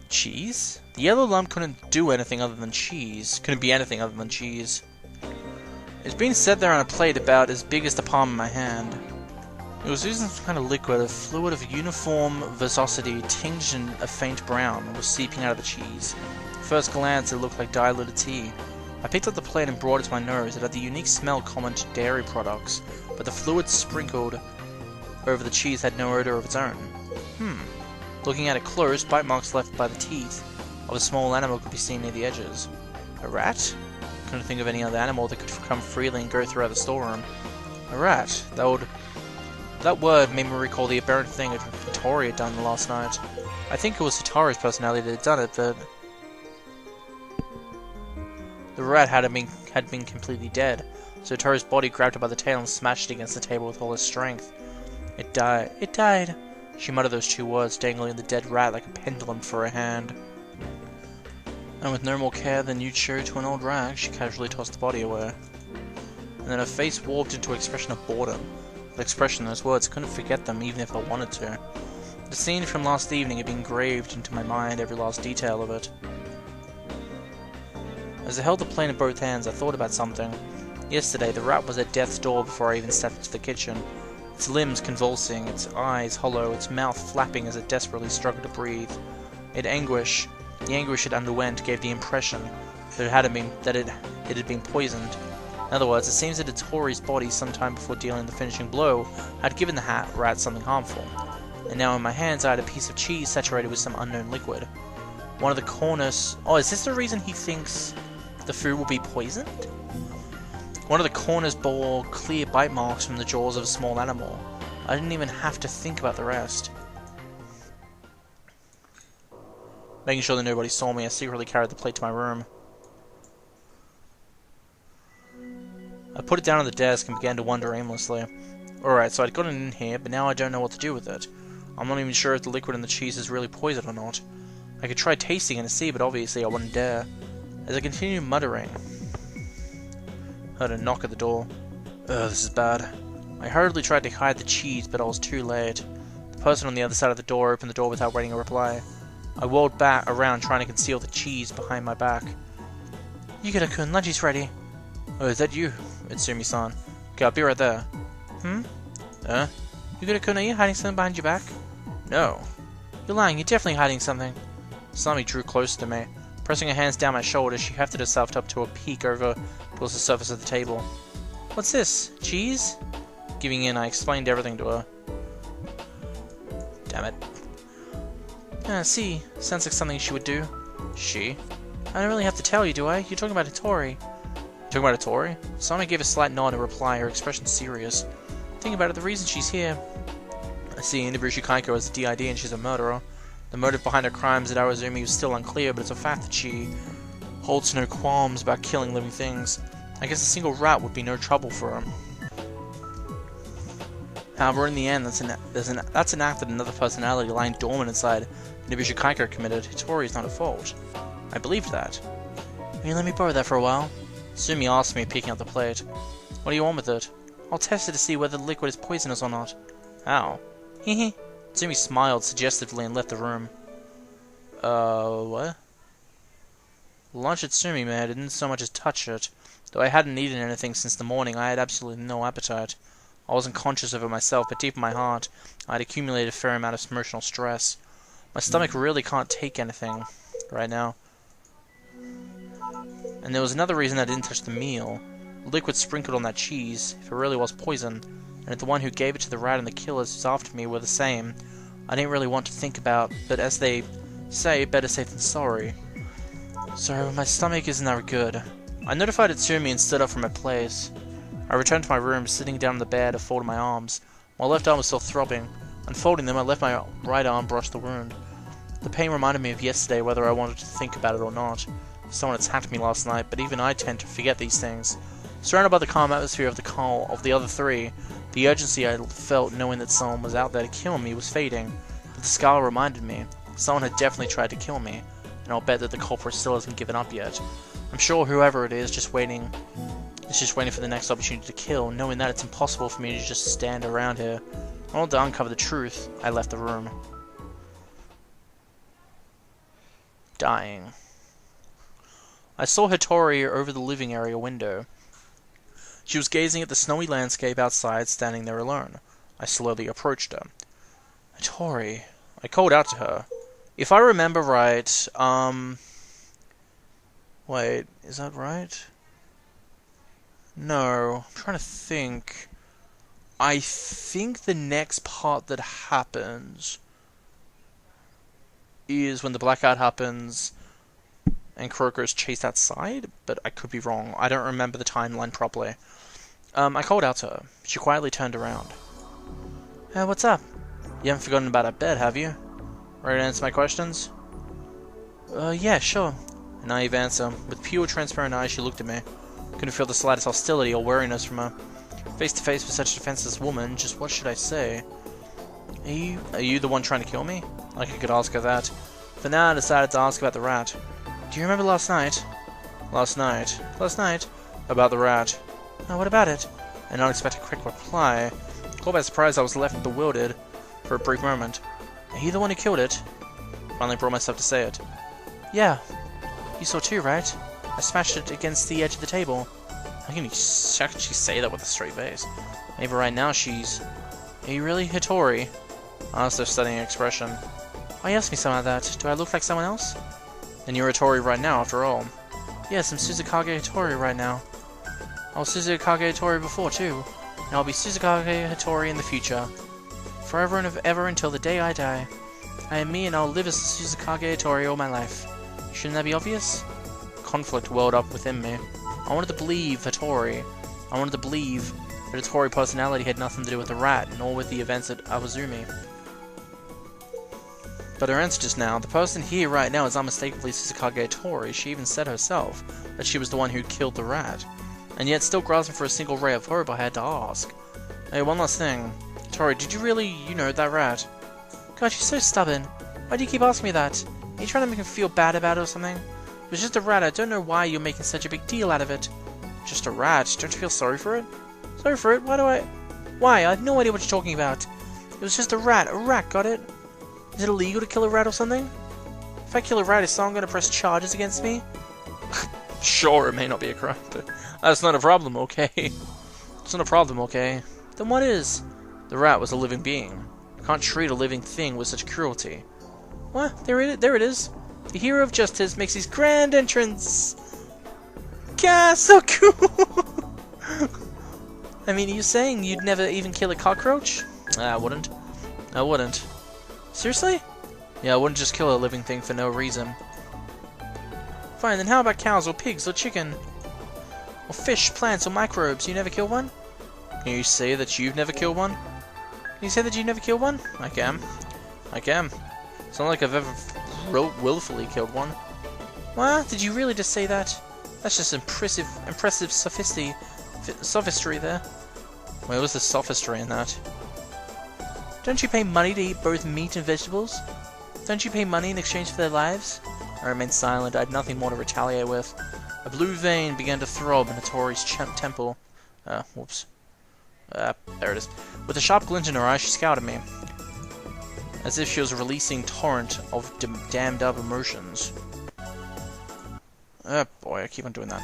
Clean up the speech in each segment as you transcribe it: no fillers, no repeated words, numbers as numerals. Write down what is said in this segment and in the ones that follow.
Cheese? The yellow lump couldn't do anything other than cheese. Couldn't be anything other than cheese. It's being set there on a plate about as big as the palm of my hand. It was using some kind of liquid, a fluid of uniform viscosity tinged in a faint brown, was seeping out of the cheese. At first glance, it looked like diluted tea. I picked up the plate and brought it to my nose. It had the unique smell common to dairy products, but the fluid sprinkled over the cheese had no odor of its own. Looking at it close, bite marks left by the teeth of a small animal could be seen near the edges. A rat? Couldn't think of any other animal that could come freely and go throughout the storeroom. A rat. That word made me recall the aberrant thing that Tori had done last night. I think it was Satoru's personality that had done it, but the rat had been completely dead. So Satoru's body grabbed it by the tail and smashed it against the table with all his strength. It died. It died. She muttered those two words, dangling the dead rat like a pendulum for her hand. And with no more care than you'd show to an old rag, she casually tossed the body away. And then her face warped into an expression of boredom. That expression, those words, I couldn't forget them even if I wanted to. The scene from last evening had been engraved into my mind, every last detail of it. As I held the plate in both hands, I thought about something. Yesterday, the rat was at death's door before I even stepped into the kitchen. Its limbs convulsing, its eyes hollow, its mouth flapping as it desperately struggled to breathe. The anguish it underwent gave the impression that it had been poisoned. In other words, it seems that Tori's body, sometime before dealing the finishing blow, had given the rat something harmful. And now in my hands I had a piece of cheese saturated with some unknown liquid. One of the corners... Oh, is this the reason he thinks the food will be poisoned? One of the corners bore clear bite marks from the jaws of a small animal. I didn't even have to think about the rest. Making sure that nobody saw me, I secretly carried the plate to my room. I put it down on the desk and began to wonder aimlessly. Alright, so I'd got it in here, but now I don't know what to do with it. I'm not even sure if the liquid in the cheese is really poison or not. I could try tasting it and see, but obviously I wouldn't dare. As I continued muttering, heard a knock at the door. Ugh, this is bad. I hurriedly tried to hide the cheese, but I was too late. The person on the other side of the door opened the door without waiting a reply. I whirled back around, trying to conceal the cheese behind my back. Yukidoh-kun, lunch is ready. Oh, is that you? It's Sumi-san. Okay, I'll be right there. Yukidoh-kun, are you hiding something behind your back? No. You're lying, you're definitely hiding something. Sami drew closer to me. Pressing her hands down my shoulders, she hefted herself up to a peek over towards the surface of the table. What's this? Cheese? Giving in, I explained everything to her. Damn it. See, sounds like something she would do. She? I don't really have to tell you, do I? You're talking about Hitori. Talking about Hitori? Sami gave a slight nod in reply, her expression serious. Think about it, the reason she's here. I see, Inabushi Kaiko has a DID and she's a murderer. The motive behind her crimes at Arazumi was still unclear, but it's a fact that she holds no qualms about killing living things. I guess a single rat would be no trouble for her. However, in the end, that's an act that another personality lying dormant inside Inabushi Kaiko committed. Hitori is not at fault. I believed that. Will you let me borrow that for a while? Sumi asked me, picking up the plate. What do you want with it? I'll test it to see whether the liquid is poisonous or not. How? Hehe. Sumi smiled suggestively and left the room. What? Lunch at Sumi, man. I didn't so much as touch it. Though I hadn't eaten anything since the morning, I had absolutely no appetite. I wasn't conscious of it myself, but deep in my heart, I had accumulated a fair amount of emotional stress. My stomach really can't take anything right now. And there was another reason I didn't touch the meal. The liquid sprinkled on that cheese, if it really was poison, and if the one who gave it to the rat and the killers who's after me were the same, I didn't really want to think about, but as they say, better safe than sorry. So, my stomach isn't that good. I notified Itsumi and stood up from my place. I returned to my room, sitting down on the bed, I folded my arms. My left arm was still throbbing. Unfolding them, I let my right arm brush the wound. The pain reminded me of yesterday, whether I wanted to think about it or not. Someone attacked me last night, but even I tend to forget these things. Surrounded by the calm atmosphere of the other three, the urgency I felt knowing that someone was out there to kill me was fading. But the scar reminded me. Someone had definitely tried to kill me, and I'll bet that the culprit still hasn't given up yet. I'm sure whoever it is just waiting for the next opportunity to kill, knowing that it's impossible for me to just stand around here. In order to uncover the truth, I left the room. dying. I saw Hattori over the living area window. She was gazing at the snowy landscape outside, standing there alone. I slowly approached her. Hattori, I called out to her. If I remember right, wait, is that right? No, I'm trying to think. I think the next part that happens is when the blackout happens and Cocoro's chased outside, but I could be wrong. I don't remember the timeline properly. I called out to her. She quietly turned around. What's up? You haven't forgotten about our bed, have you? Ready to answer my questions? Yeah, sure. A naive answer. With pure, transparent eyes, she looked at me. Couldn't feel the slightest hostility or wariness from her. Face to face with such a defenseless woman, just what should I say? Are you the one trying to kill me? Like I could ask her that. For now, I decided to ask about the rat. Do you remember last night? Last night? About the rat. What about it? An unexpected quick reply. Caught by surprise, I was left bewildered for a brief moment. Are you the one who killed it? Finally brought myself to say it. Yeah. You saw too, right? I smashed it against the edge of the table. How can she say that with a straight face? Maybe right now she's... Are you really Hattori? I asked her, studying her expression. Why you ask me something like that? Do I look like someone else? And you're Hattori right now, after all. Yes, I'm Suzukage Hattori right now. I was Suzukage Hattori before, too. And I'll be Suzukage Hattori in the future. Forever and ever until the day I die. I am me and I'll live as Suzukage Hattori all my life. Shouldn't that be obvious? Conflict welled up within me. I wanted to believe Hattori. I wanted to believe that Hattori personality had nothing to do with the rat, nor with the events at Awazumi. But her answer just now, the person here right now is unmistakably Suzukage Hattori. She even said herself that she was the one who killed the rat. And yet, still grasping for a single ray of hope, I had to ask. Hey, one last thing. Hattori, did you really, that rat? God, you're so stubborn. Why do you keep asking me that? Are you trying to make me feel bad about it or something? It was just a rat. I don't know why you're making such a big deal out of it. Just a rat. Don't you feel sorry for it? Sorry for it? Why? I have no idea what you're talking about. It was just a rat. A rat, got it? Is it illegal to kill a rat or something? If I kill a rat, is someone going to press charges against me? Sure, it may not be a crime, but that's not a problem, okay? It's not a problem, okay? Then what is? The rat was a living being. I can't treat a living thing with such cruelty. What? There it is. The hero of justice makes his grand entrance. Gah, so cool! I mean, are you saying you'd never even kill a cockroach? I wouldn't. Seriously? Yeah, I wouldn't just kill a living thing for no reason. Fine, then how about cows or pigs or chicken? Or fish, plants or microbes? You never kill one? Can you say that you've never killed one? Can you say that you've never killed one? I can. It's not like I've ever willfully killed one. What? Did you really just say that? That's just impressive sophistry there. Where was the sophistry in that? Don't you pay money to eat both meat and vegetables? Don't you pay money in exchange for their lives? I remained silent. I had nothing more to retaliate with. A blue vein began to throb in Hattori's temple. Whoops. There it is. With a sharp glint in her eye, she scowled at me, as if she was releasing torrent of damned up emotions. Oh boy, I keep on doing that.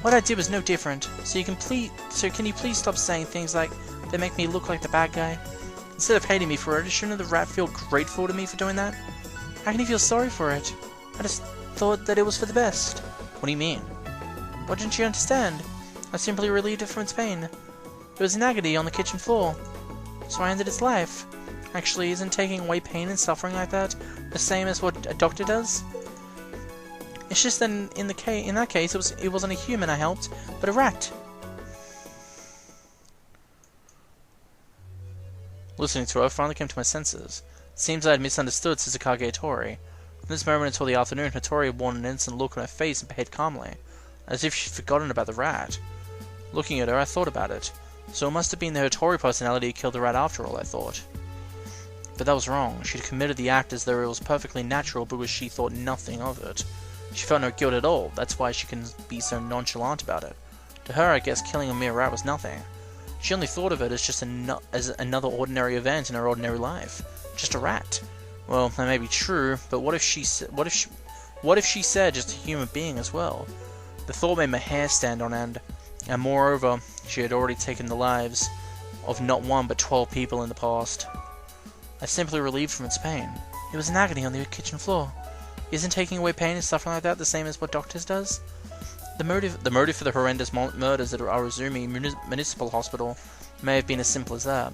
What I did was no different. So can you please stop saying things like they make me look like the bad guy? Instead of hating me for it, shouldn't the rat feel grateful to me for doing that? How can he feel sorry for it? I just thought that it was for the best. What do you mean? Why didn't you understand? I simply relieved it from its pain. It was in agony on the kitchen floor. So I ended its life. Actually, isn't taking away pain and suffering like that the same as what a doctor does? It's just that in that case, it wasn't a human I helped, but a rat. Listening to her, I finally came to my senses. It seems I had misunderstood Suzukage Hattori. From this moment until the afternoon, Hattori had worn an innocent look on her face and behaved calmly, as if she'd forgotten about the rat. Looking at her, I thought about it. So it must have been the Hattori personality who killed the rat after all, I thought. But that was wrong. She'd committed the act as though it was perfectly natural because she thought nothing of it. She felt no guilt at all. That's why she can be so nonchalant about it. To her, I guess killing a mere rat was nothing. She only thought of it as just another ordinary event in her ordinary life. Just a rat. Well, that may be true, but what if she said just a human being as well? The thought made my hair stand on end, and moreover, she had already taken the lives of not one but 12 people in the past. I simply relieved from its pain. It was an agony on the kitchen floor. Isn't taking away pain and suffering like that the same as what doctors does? The motive for the horrendous murders at Aruzumi Municipal Hospital may have been as simple as that.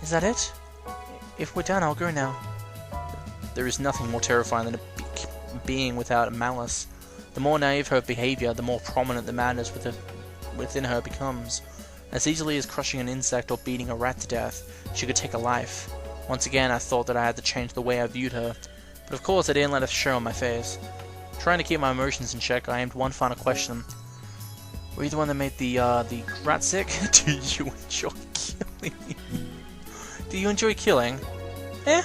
Is that it? If we're done, I'll go now. There is nothing more terrifying than a being without malice. The more naive her behavior, the more prominent the madness within her becomes. As easily as crushing an insect or beating a rat to death, she could take a life. Once again, I thought that I had to change the way I viewed her, but of course I didn't let it show on my face. Trying to keep my emotions in check, I aimed one final question. Were you the one that made the rat sick? Do you enjoy killing? Do you enjoy killing? Eh?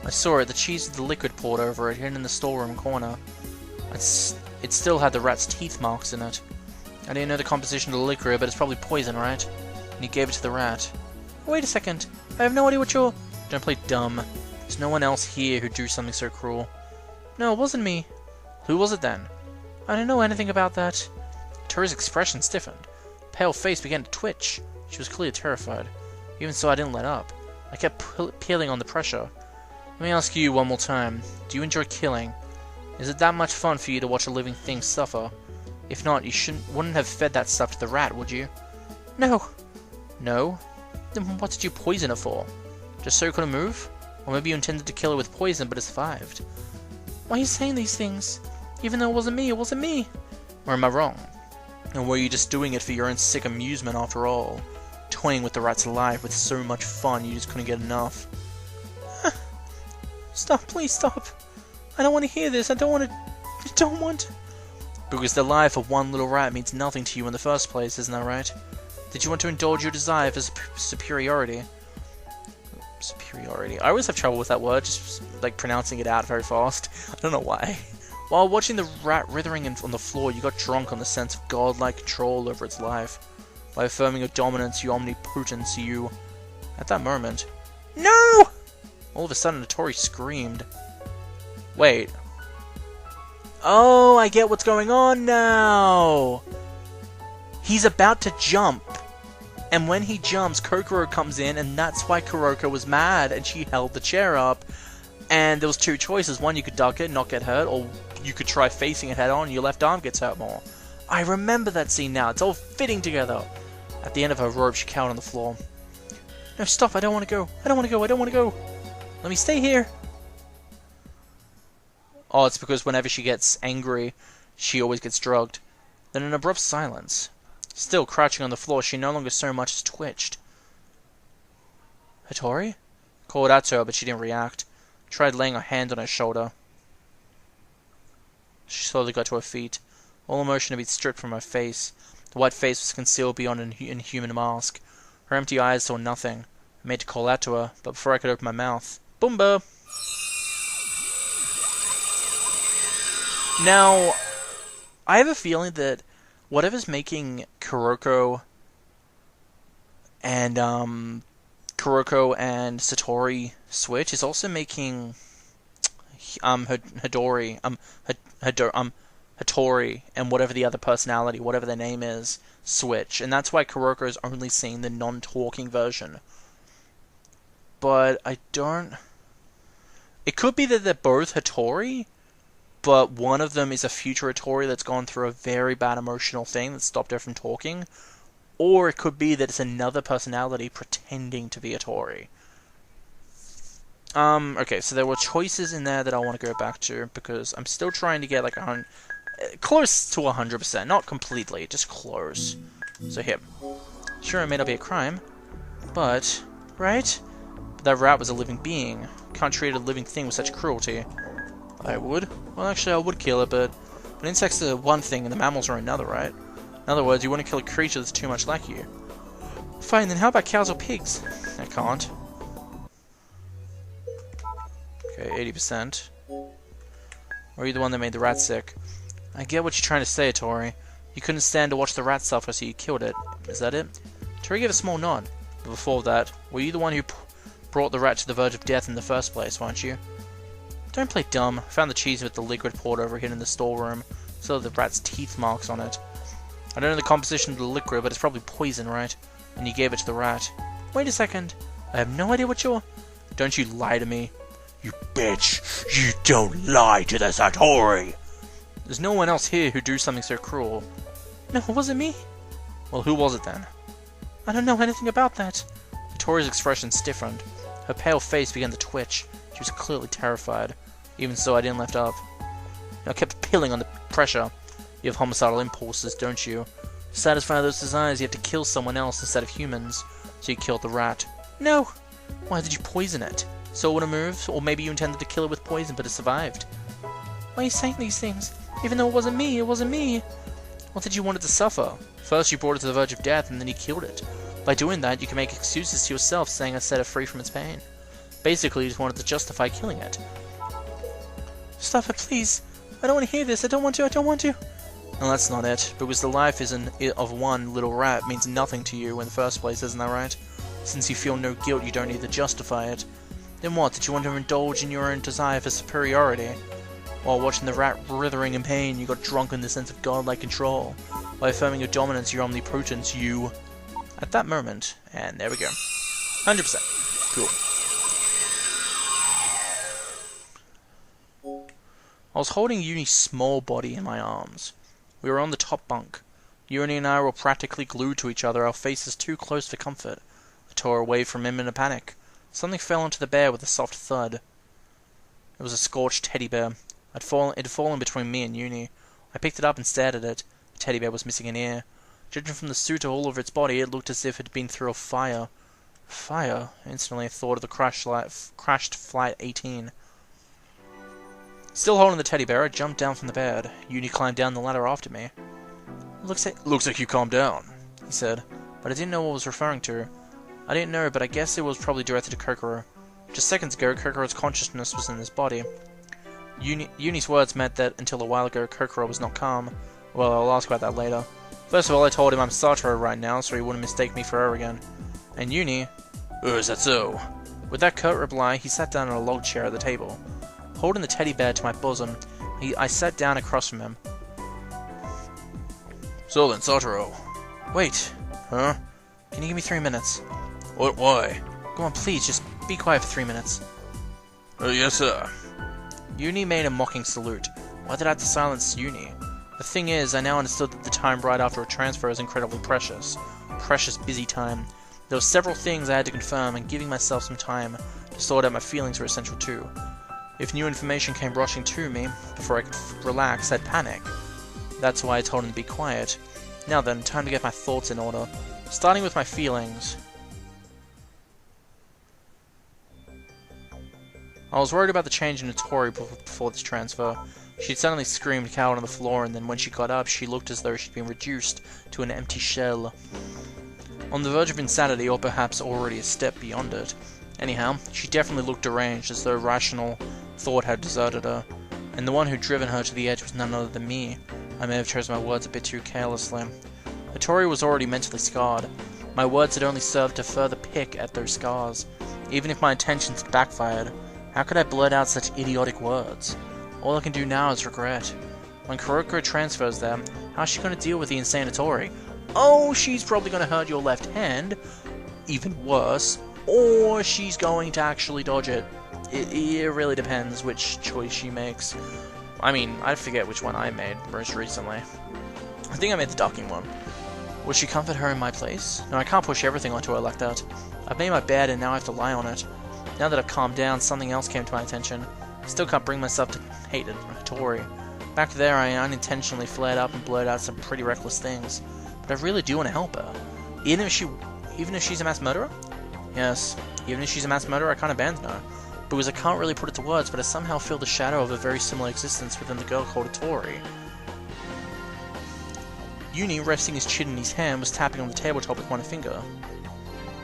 I saw it, the cheese with the liquid poured over it, hidden in the storeroom corner. It still had the rat's teeth marks in it. I didn't know the composition of the liquor, but it's probably poison, right? And he gave it to the rat. Wait a second, I have no idea what you're... Don't play dumb. There's no one else here who'd do something so cruel. No, it wasn't me. Who was it then? I don't know anything about that. Tori's expression stiffened. Pale face began to twitch. She was clearly terrified. Even so, I didn't let up. I kept peeling on the pressure. Let me ask you one more time. Do you enjoy killing? Is it that much fun for you to watch a living thing suffer? If not, you wouldn't have fed that stuff to the rat, would you? No. No? Then what did you poison it for? Just so it couldn't move? Or maybe you intended to kill it with poison, but it survived. Why are you saying these things? Even though it wasn't me. Or am I wrong? And were you just doing it for your own sick amusement after all? Toying with the rat's life with so much fun you just couldn't get enough. Stop, please stop. I don't want to hear this. I don't want. Because the life of one little rat means nothing to you in the first place, isn't that right? Did you want to indulge your desire for superiority? Superiority. I always have trouble with that word, just like pronouncing it out very fast. I don't know why. While watching the rat writhing on the floor, you got drunk on the sense of godlike control over its life. By affirming your dominance, your omnipotence, you... At that moment... No! All of a sudden, Tori screamed. Wait. Oh, I get what's going on now! He's about to jump. And when he jumps, Cocoro comes in, and that's why Kuroko was mad, and she held the chair up. And there was two choices. One, you could duck it, not get hurt, or you could try facing it head on, and your left arm gets hurt more. I remember that scene now. It's all fitting together. At the end of her rope, she cowered on the floor. No, stop. I don't want to go. I don't want to go. Let me stay here. Oh, it's because whenever she gets angry, she always gets drugged. Then an abrupt silence. Still crouching on the floor, she no longer so much as twitched. Hattori? Called out to her, but she didn't react. Tried laying her hand on her shoulder. She slowly got to her feet. All emotion had been stripped from her face. The white face was concealed beyond an inhuman mask. Her empty eyes saw nothing. I made to call out to her, but before I could open my mouth... Boomba! Now, I have a feeling that whatever's making Kuroko and Satori switch is also making Hattori and whatever the other personality, whatever their name is, switch. And that's why Kuroko is only seeing the non-talking version. But I don't... It could be that they're both Hattori, but one of them is a future Hattori that's gone through a very bad emotional thing that stopped her from talking. Or it could be that it's another personality pretending to be Hattori. Okay, so there were choices in there that I want to go back to, because I'm still trying to get like close to 100%, not completely, just close. So here. Sure, it may not be a crime, but, right? But that rat was a living being. Can't treat a living thing with such cruelty. I would. Well, actually, I would kill it, but insects are one thing and the mammals are another, right? In other words, you wouldn't kill a creature that's too much like you. Fine, then how about cows or pigs? I can't. Okay, 80%. Or are you the one that made the rat sick? I get what you're trying to say, Tori. You couldn't stand to watch the rat suffer, so you killed it. Is that it? Tori gave a small nod. But before that, were you the one who brought the rat to the verge of death in the first place, weren't you? Don't play dumb. I found the cheese with the liquid poured over it in the storeroom. Still have the rat's teeth marks on it. I don't know the composition of the liquid, but it's probably poison, right? And you gave it to the rat. Wait a second. I have no idea what you're... Don't you lie to me. You bitch! You don't lie to the Satoru! There's no one else here who'd do something so cruel. No, it wasn't me. Well, who was it then? I don't know anything about that. Satori's expression stiffened. Her pale face began to twitch. She was clearly terrified. Even so, I didn't lift up. I kept peeling on the pressure. You have homicidal impulses, don't you? To satisfy those desires, you have to kill someone else instead of humans. So you killed the rat. No! Why did you poison it? So it would have moved? Or maybe you intended to kill it with poison, but it survived. Why are you saying these things? Even though it wasn't me, it wasn't me. What did you want it to suffer? First you brought it to the verge of death, and then you killed it. By doing that, you can make excuses to yourself, saying I set it free from its pain. Basically, you just wanted to justify killing it. Stop it, please. I don't want to hear this. I don't want to. No, that's not it. Because the life of one little rat means nothing to you in the first place, isn't that right? Since you feel no guilt, you don't need to justify it. Then what? Did you want to indulge in your own desire for superiority? While watching the rat writhing in pain, you got drunk in the sense of godlike control. By affirming your dominance, your omnipotence, you... At that moment, and there we go. 100%. Cool. I was holding Uni's small body in my arms. We were on the top bunk. Uni and I were practically glued to each other, our faces too close for comfort. I tore away from him in a panic. Something fell onto the bear with a soft thud. It was a scorched teddy bear. It had fallen between me and Uni. I picked it up and stared at it. The teddy bear was missing an ear. Judging from the suit all over its body, it looked as if it had been through a fire. Fire? Instantly I thought of the crashed Flight 18. Still holding the teddy bear, I jumped down from the bed. Uni climbed down the ladder after me. Looks like you calmed down, he said, but I didn't know what it was referring to. I didn't know, but I guess it was probably directed to Cocoro. Just seconds ago, Cocoro's consciousness was in his body. Uni's words meant that until a while ago, Cocoro was not calm. Well, I'll ask about that later. First of all, I told him I'm Satoru right now, so he wouldn't mistake me for her again. And Uni... Oh, is that so? With that curt reply, he sat down in a log chair at the table. Holding the teddy bear to my bosom, I sat down across from him. So then, Satoru. Wait. Huh? Can you give me 3 minutes? What? Why? Go on, please, just be quiet for 3 minutes. Yes, sir. Uni made a mocking salute. Why did I have to silence Uni? The thing is, I now understood that the time right after a transfer is incredibly precious. Precious busy time. There were several things I had to confirm, and giving myself some time to sort out my feelings were essential too. If new information came rushing to me, before I could relax, I'd panic. That's why I told him to be quiet. Now then, time to get my thoughts in order. Starting with my feelings. I was worried about the change in Notori before this transfer. She'd suddenly screamed, cowered on the floor, and then when she got up, she looked as though she'd been reduced to an empty shell. On the verge of insanity, or perhaps already a step beyond it. Anyhow, she definitely looked deranged, as though rational thought had deserted her. And the one who'd driven her to the edge was none other than me. I may have chosen my words a bit too carelessly. Notori was already mentally scarred. My words had only served to further pick at those scars. Even if my intentions had backfired, how could I blurt out such idiotic words? All I can do now is regret. When Kuroko transfers them, how's she going to deal with the insane Notori? Oh, she's probably going to hurt your left hand. Even worse. Or she's going to actually dodge it. It really depends which choice she makes. I mean, I forget which one I made most recently. I think I made the ducking one. Will she comfort her in my place? No, I can't push everything onto her like that. I've made my bed and now I have to lie on it. Now that I've calmed down, something else came to my attention. I still can't bring myself to hate Notori. Back there, I unintentionally flared up and blurted out some pretty reckless things. But I really do want to help her. Even if she's a mass murderer? Yes, even if she's a mass murderer, I can't abandon her. Because I can't really put it to words, but I somehow feel the shadow of a very similar existence within the girl called Notori. Uni, resting his chin in his hand, was tapping on the tabletop with one finger.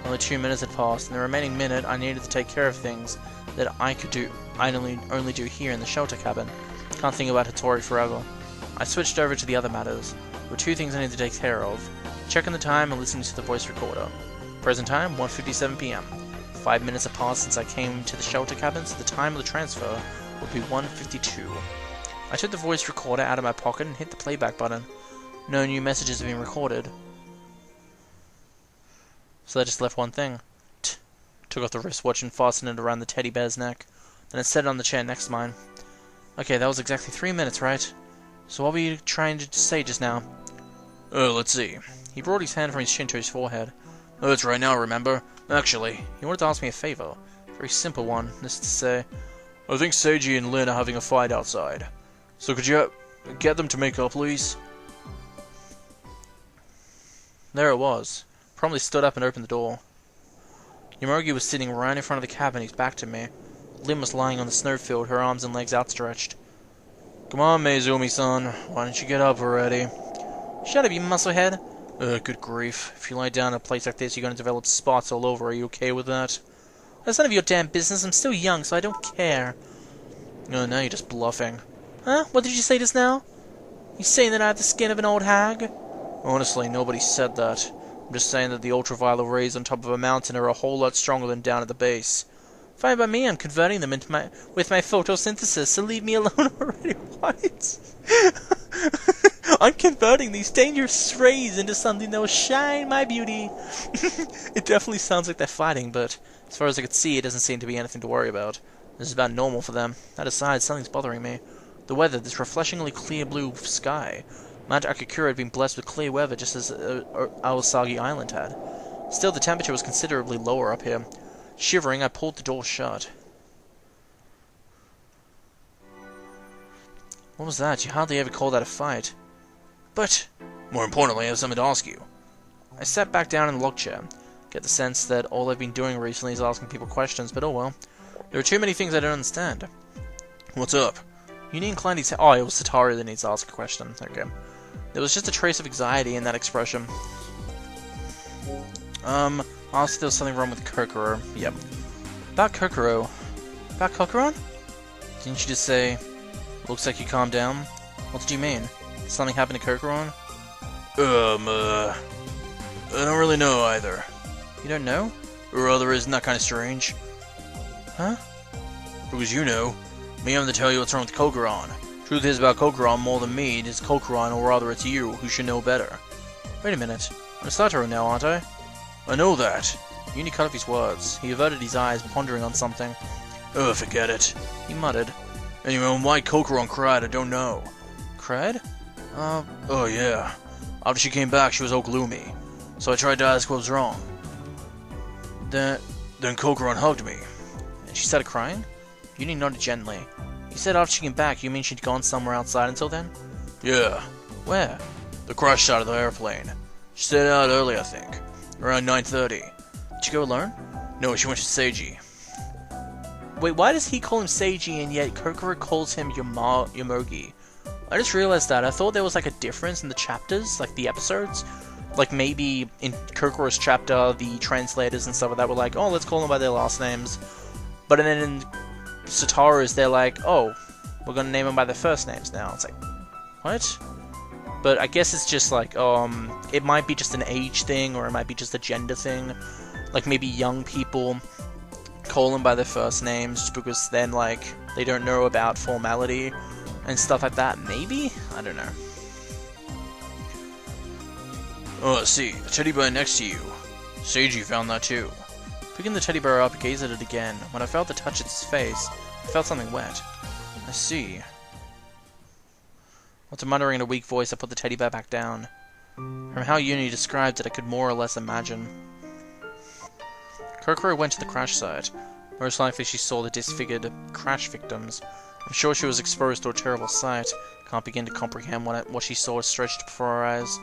Only 2 minutes had passed, and the remaining minute I needed to take care of things that I'd only do here in the shelter cabin. Can't think about Notori forever. I switched over to the other matters. There were 2 things I needed to take care of. Checking the time and listening to the voice recorder. Present time, 1:57 PM. 5 minutes had passed since I came to the shelter cabin, so the time of the transfer would be 1:52. I took the voice recorder out of my pocket and hit the playback button. No new messages have been recorded. So that just left one thing. Took off the wristwatch and fastened it around the teddy bear's neck. Then I set it on the chair next to mine. Okay, that was exactly 3 minutes, right? So what were you trying to say just now? Let's see. He brought his hand from his chin to his forehead. That's right now, remember? Actually, He wanted to ask me a favor. A very simple one. This is to say, I think Seiji and Lin are having a fight outside. So could you get them to make up, please? there it was. Promptly stood up and opened the door. Yomogi was sitting right in front of the cabin, his back to me. Lin was lying on the snowfield, her arms and legs outstretched. Come on, Meizumi-san. Why don't you get up already? Shut up, you musclehead. Good grief. If you lie down in a place like this, you're going to develop spots all over. Are you okay with that? That's none of your damn business. I'm still young, so I don't care. No, now you're just bluffing. Huh? What did you say just now? You saying that I have the skin of an old hag? Honestly, nobody said that. I'm just saying that the ultraviolet rays on top of a mountain are a whole lot stronger than down at the base. Fine by me, I'm converting them into with my photosynthesis, so leave me alone already. What? I'm converting these dangerous rays into something that will shine my beauty. It definitely sounds like they're fighting, but as far as I could see, it doesn't seem to be anything to worry about. This is about normal for them. That aside, something's bothering me. The weather, this refreshingly clear blue sky. Mount Akakura had been blessed with clear weather just as Aosagi Island had. Still, the temperature was considerably lower up here. Shivering, I pulled the door shut. What was that? You hardly ever call that a fight. But, more importantly, I have something to ask you. I sat back down in the log chair. Get the sense that all I've been doing recently is asking people questions, but oh well. There are too many things I don't understand. What's up? You need inclined his head. Oh, it was Satoru that needs to ask a question. Okay. There was just a trace of anxiety in that expression. Asked if there was something wrong with Cocoro. Yep. About Cocoro. About Cocoron? Didn't you just say, looks like you calmed down? What did you mean? Did something happen to Cocoron? I don't really know either. You don't know? Or rather, isn't that kind of strange? Huh? Because you know. Me having to tell you what's wrong with Cocoron. Truth is about Cocoron more than me, it is Cocoron, or rather it's you, who should know better. Wait a minute. I'm Satoru now, aren't I? I know that. Uni cut off his words. He averted his eyes, pondering on something. Oh, forget it. He muttered. Anyway, why Cocoron cried, I don't know. Cried? Oh yeah. After she came back, she was all gloomy. So I tried to ask what was wrong. Then Cocoron hugged me. And she started crying? Uni nodded gently. You said after she came back, you mean she'd gone somewhere outside until then? Yeah. Where? The crash side of the airplane. She stayed out early, I think. Around 9:30. Did she go alone? No, she went to Seiji. Wait, why does he call him Seiji and yet Kokoro calls him Yomogi? I just realized that. I thought there was like a difference in the chapters, like the episodes. Like maybe in Kokoro's chapter, the translators and stuff like that were like, oh, let's call them by their last names. But then in Satoru's, they're like, oh, we're gonna name them by their first names now. It's like, what? But I guess it's just like, it might be just an age thing, or it might be just a gender thing. Like maybe young people call them by their first names just because then like they don't know about formality and stuff like that. Maybe? I don't know. Oh, I see. The teddy bear next to you. Seiji found that too. Picking the teddy bear up, I gazed at it again. When I felt the touch at its face, I felt something wet. I see. After muttering in a weak voice, I put the teddy bear back down. From how Uni described it, I could more or less imagine. Cocoro went to the crash site. Most likely she saw the disfigured crash victims. I'm sure she was exposed to a terrible sight. Can't begin to comprehend what she saw stretched before her eyes.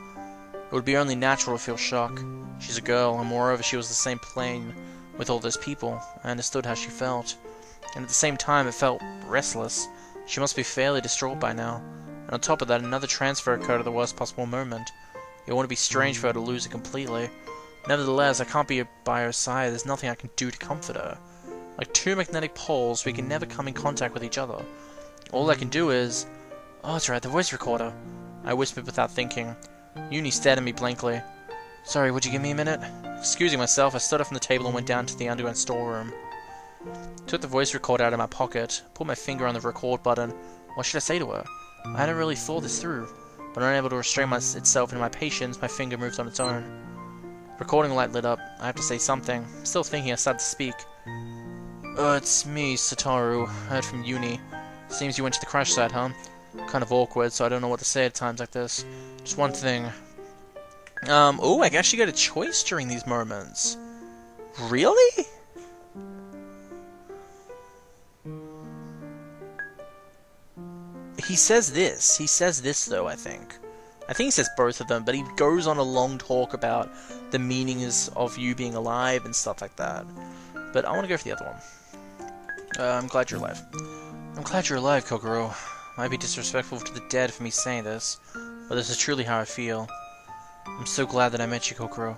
It would be only natural to feel shock. She's a girl, and moreover she was the same plane with all those people. I understood how she felt. And at the same time it felt restless. She must be fairly distraught by now. And on top of that, another transfer occurred at the worst possible moment. It wouldn't be strange for her to lose it completely. Nevertheless, I can't be by her side. There's nothing I can do to comfort her. Like two magnetic poles, we can never come in contact with each other. All I can do is... Oh, that's right, the voice recorder. I whispered without thinking. Uni stared at me blankly. Sorry, would you give me a minute? Excusing myself, I stood up from the table and went down to the underground storeroom. Took the voice recorder out of my pocket, pulled my finger on the record button. What should I say to her? I hadn't really thought this through, but unable to restrain itself in my patience, my finger moved on its own. Recording light lit up. I have to say something. Still thinking, I started to speak. It's me, Satoru. I heard from Uni. Seems you went to the crash site, huh? Kind of awkward, so I don't know what to say at times like this. Just one thing. Oh, I actually get a choice during these moments. Really? He says this, though, I think. I think he says both of them, but he goes on a long talk about the meanings of you being alive and stuff like that. But I want to go for the other one. I'm glad you're alive. I'm glad you're alive, Cocoro. Might be disrespectful to the dead for me saying this, but this is truly how I feel. I'm so glad that I met you, Cocoro.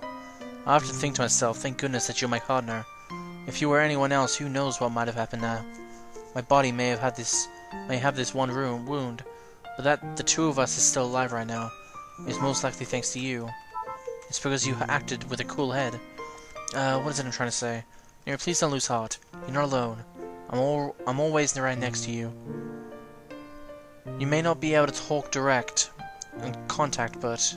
I often think to myself, thank goodness that you're my partner. If you were anyone else, who knows what might have happened now. My body may have this one wound, but that the two of us is still alive right now is most likely thanks to you. It's because you acted with a cool head. What is it I'm trying to say? Here, please don't lose heart. You're not alone. I'm always right next to you. You may not be able to talk direct and contact, but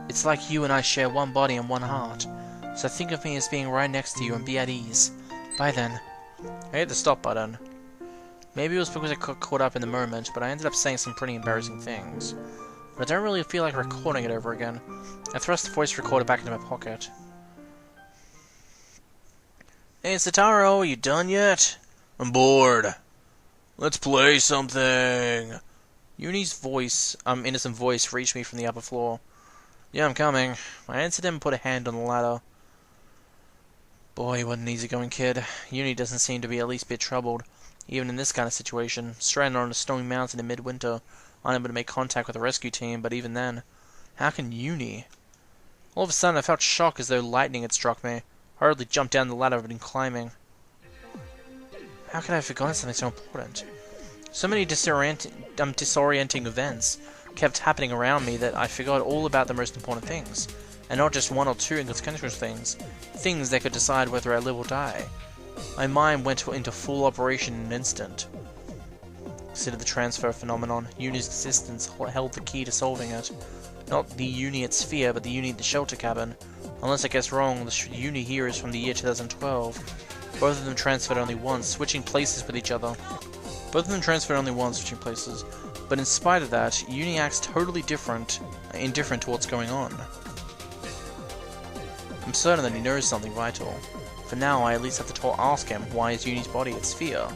it's like you and I share one body and one heart. So think of me as being right next to you and be at ease. Bye then. I hit the stop button. Maybe it was because I got caught up in the moment, but I ended up saying some pretty embarrassing things. But I don't really feel like recording it over again. I thrust the voice recorder back into my pocket. Hey Satoru, are you done yet? I'm bored. Let's play something. Uni's voice, innocent voice, reached me from the upper floor. Yeah, I'm coming. I answered him and put a hand on the ladder. Boy, what an easygoing kid. Uni doesn't seem to be at least a bit troubled, even in this kind of situation. Stranded on a stony mountain in midwinter, unable to make contact with the rescue team, but even then, how can Uni? All of a sudden, I felt shock as though lightning had struck me. Hurriedly jumped down the ladder I'd been climbing. How could I have forgotten something so important? So many disorienting events kept happening around me that I forgot all about the most important things. And not just one or two inconsequential things. Things that could decide whether I live or die. My mind went into full operation in an instant. Consider the transfer phenomenon. Uni's existence held the key to solving it. Not the Uni at Sphere, but the Uni at the shelter cabin. Unless I guess wrong, the Uni here is from the year 2012. Both of them transferred only once, switching places with each other. But in spite of that, Uni acts totally indifferent to what's going on. I'm certain that he knows something vital. For now, I at least have to ask him why is Uni's body at Sphere.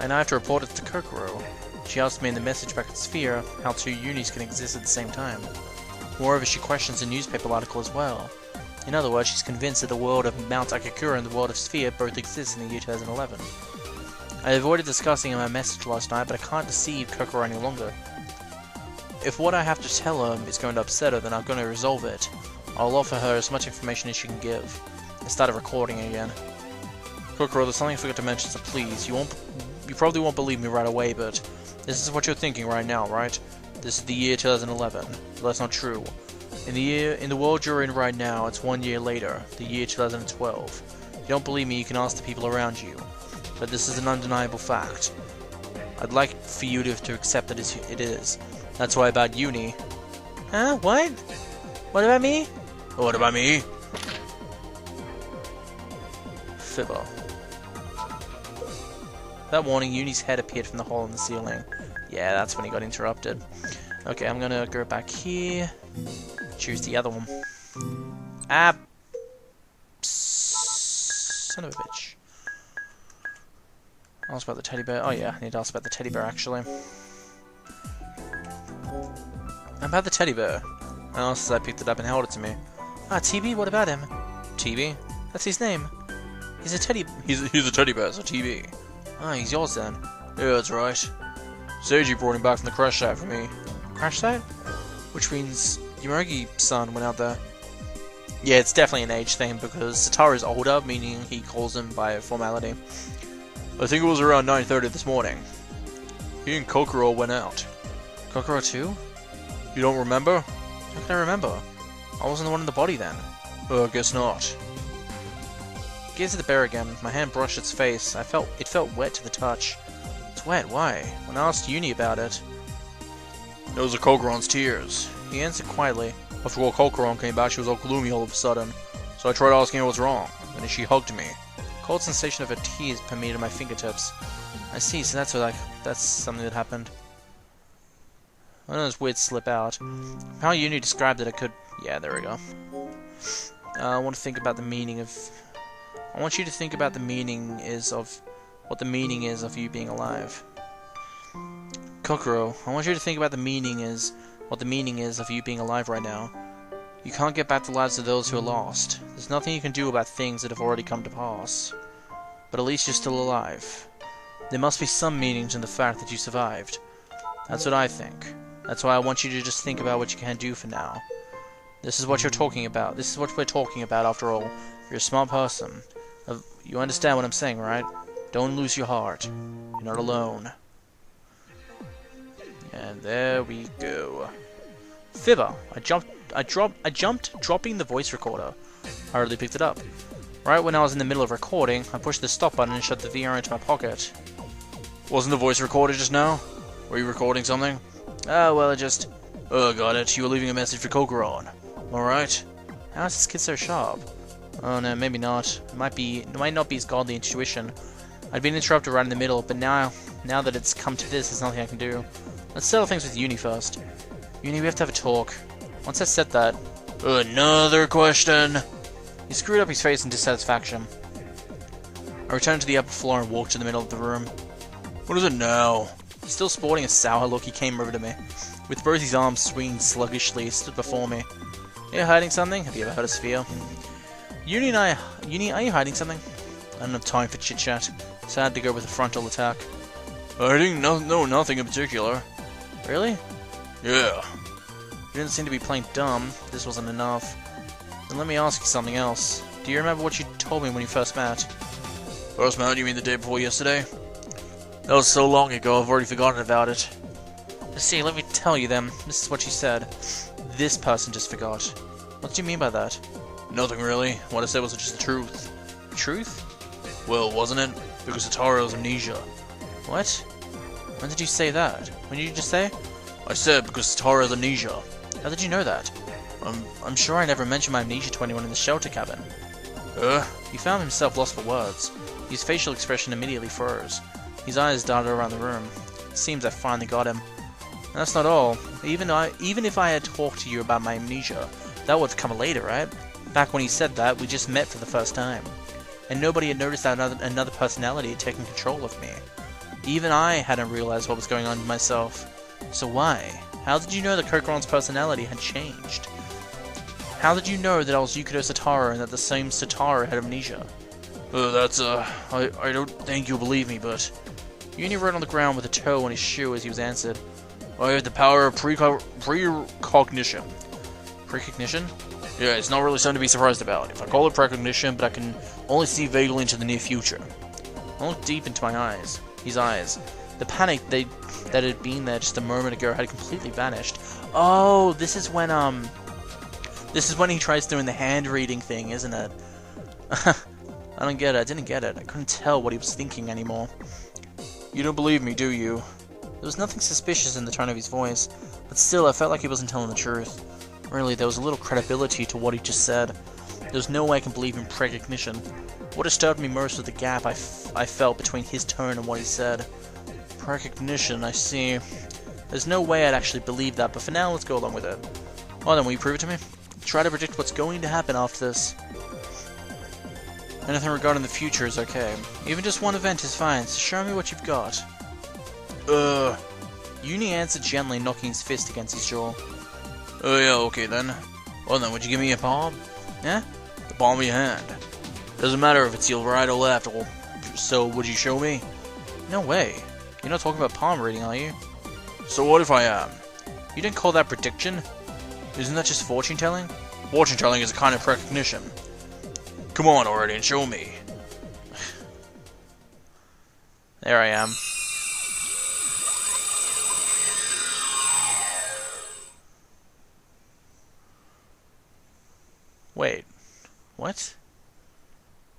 And I have to report it to Cocoro. She asked me in the message back at Sphere how two Unis can exist at the same time. Moreover, she questions a newspaper article as well. In other words, she's convinced that the world of Mount Akakura and the world of Sphere both exist in the year 2011. I avoided discussing in my message last night, but I can't deceive Cocoro any longer. If what I have to tell her is going to upset her, then I'm going to resolve it. I'll offer her as much information as she can give. I started recording again. Cocoro, there's something I forgot to mention, so please, you probably won't believe me right away, but this is what you're thinking right now, right? This is the year 2011. But that's not true. In the world you're in right now, it's 1 year later, the year 2012. If you don't believe me, you can ask the people around you. But this is an undeniable fact. I'd like for you to accept that it is. That's why about Uni. Huh? What? What about me? What about me? Fibber. That warning, Uni's head appeared from the hole in the ceiling. Yeah, that's when he got interrupted. Okay, I'm gonna go back here. Choose the other one. Ah! Son of a bitch. Ask about the teddy bear. Oh yeah, I need to ask about the teddy bear actually. About the teddy bear. I asked as I picked it up and held it to me. Ah, TB, what about him? TB? That's his name. He's a teddy bear, so TB. Ah, he's yours then. Yeah, that's right. Seiji brought him back from the crash site for me. Crash site? Which means Yamagi-san went out there. Yeah, it's definitely an age thing because Satoru's older, meaning he calls him by formality. I think it was around 9:30 this morning. He and Cocoro went out. Cocoro too? You don't remember? How can I remember? I wasn't the one in the body then. I guess not. Gazed at the bear again. My hand brushed its face. It felt wet to the touch. It's wet, why? When I asked Uni about it... Those are Cocoron's tears. He answered quietly. After all, Cocoron came back, she was all gloomy all of a sudden. So I tried asking her what's wrong, and then she hugged me. Cold sensation of her tears permeated my fingertips. I see, so that's something that happened. One of those words slip out. How Uni described it, I could... Yeah, there we go. I want to think about the meaning of... I want you to think about the meaning is of... What the meaning is of you being alive. Cocoro, I want you to think about the meaning is... What the meaning is of you being alive right now. You can't get back the lives of those who are lost. There's nothing you can do about things that have already come to pass. But at least you're still alive. There must be some meaning to the fact that you survived. That's what I think. That's why I want you to just think about what you can do for now. This is what you're talking about. This is what we're talking about after all. You're a smart person. You understand what I'm saying, right? Don't lose your heart. You're not alone. And there we go. Fibber. I jumped, dropping the voice recorder. I hardly picked it up. Right when I was in the middle of recording, I pushed the stop button and shoved the VR into my pocket. Wasn't the voice recorded just now? Were you recording something? Oh, well, it just... Oh, got it. You were leaving a message for Cocoron. Alright. How is this kid so sharp? Oh no, maybe not. It might not be his godly intuition. I'd been interrupted right in the middle, but now that it's come to this, there's nothing I can do. Let's settle things with Uni first. Uni, we have to have a talk. Once I said that... Another question! He screwed up his face in dissatisfaction. I returned to the upper floor and walked to the middle of the room. What is it now? Still sporting a sour look, he came over to me. With both his arms swinging sluggishly, he stood before me. Are you hiding something? Have you ever heard of Sphere? Uni, are you hiding something? I don't have time for chit-chat, so I had to go with a frontal attack. Hiding? No, nothing in particular. Really? Yeah. You didn't seem to be playing dumb. This wasn't enough. Then let me ask you something else. Do you remember what you told me when you first met? First met? You mean the day before yesterday? That was so long ago, I've already forgotten about it. See, let me tell you then. This is what you said. This person just forgot. What do you mean by that? Nothing really. What I said was just the truth. Truth? Well, wasn't it? Because Satoru has amnesia. What? When did you say that? When did you just say? I said because Satoru has amnesia. How did you know that? I'm sure I never mentioned my amnesia to anyone in the shelter cabin. He found himself lost for words. His facial expression immediately froze. His eyes darted around the room. It seems I finally got him. And that's not all. Even if I had talked to you about my amnesia, that would come later, right? Back when he said that, we just met for the first time. And nobody had noticed that another personality had taken control of me. Even I hadn't realized what was going on with myself. So why? How did you know that Cocoron's personality had changed? How did you know that I was Yukidoh Satoru and that the same Satoru had amnesia? I don't think you'll believe me, but... Uni wrote on the ground with a toe on his shoe as he was answered. I have the power of precognition. Precognition? Yeah, it's not really something to be surprised about. If I call it precognition, but I can only see vaguely into the near future. I looked deep into my eyes. His eyes. The panic that had been there just a moment ago had completely vanished. Oh, this is when he tries doing the hand reading thing, isn't it? I don't get it. I didn't get it. I couldn't tell what he was thinking anymore. You don't believe me, do you? There was nothing suspicious in the tone of his voice, but still I felt like he wasn't telling the truth. Really, there was a little credibility to what he just said. There was no way I can believe in precognition. What disturbed me most was the gap I felt between his tone and what he said. Precognition, I see. There's no way I'd actually believe that, but for now, let's go along with it. Oh, then will you prove it to me? Try to predict what's going to happen after this. Anything regarding the future is okay. Even just one event is fine, so show me what you've got. Uni answered gently, knocking his fist against his jaw. Oh yeah, okay then. Well then, would you give me a palm? Yeah? The palm of your hand. Doesn't matter if it's your right or left, so would you show me? No way. You're not talking about palm reading, are you? So what if I am? You didn't call that prediction? Isn't that just fortune telling? Fortune telling is a kind of precognition. Come on already and show me. There I am. What?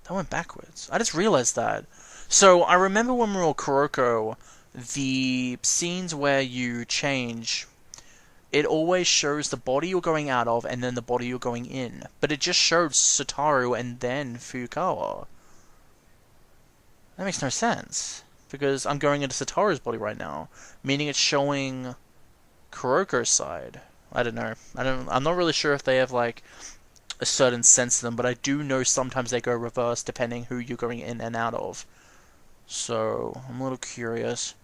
That went backwards. I just realized that. So, I remember when we were Kuroko, the scenes where you change, it always shows the body you're going out of and then the body you're going in. But it just showed Satoru and then Fuyukawa. That makes no sense. Because I'm going into Satoru's body right now, meaning it's showing Kuroko's side. I don't know. I'm not really sure if they have, like, a certain sense to them, but I do know sometimes they go reverse depending who you're going in and out of. So, I'm a little curious.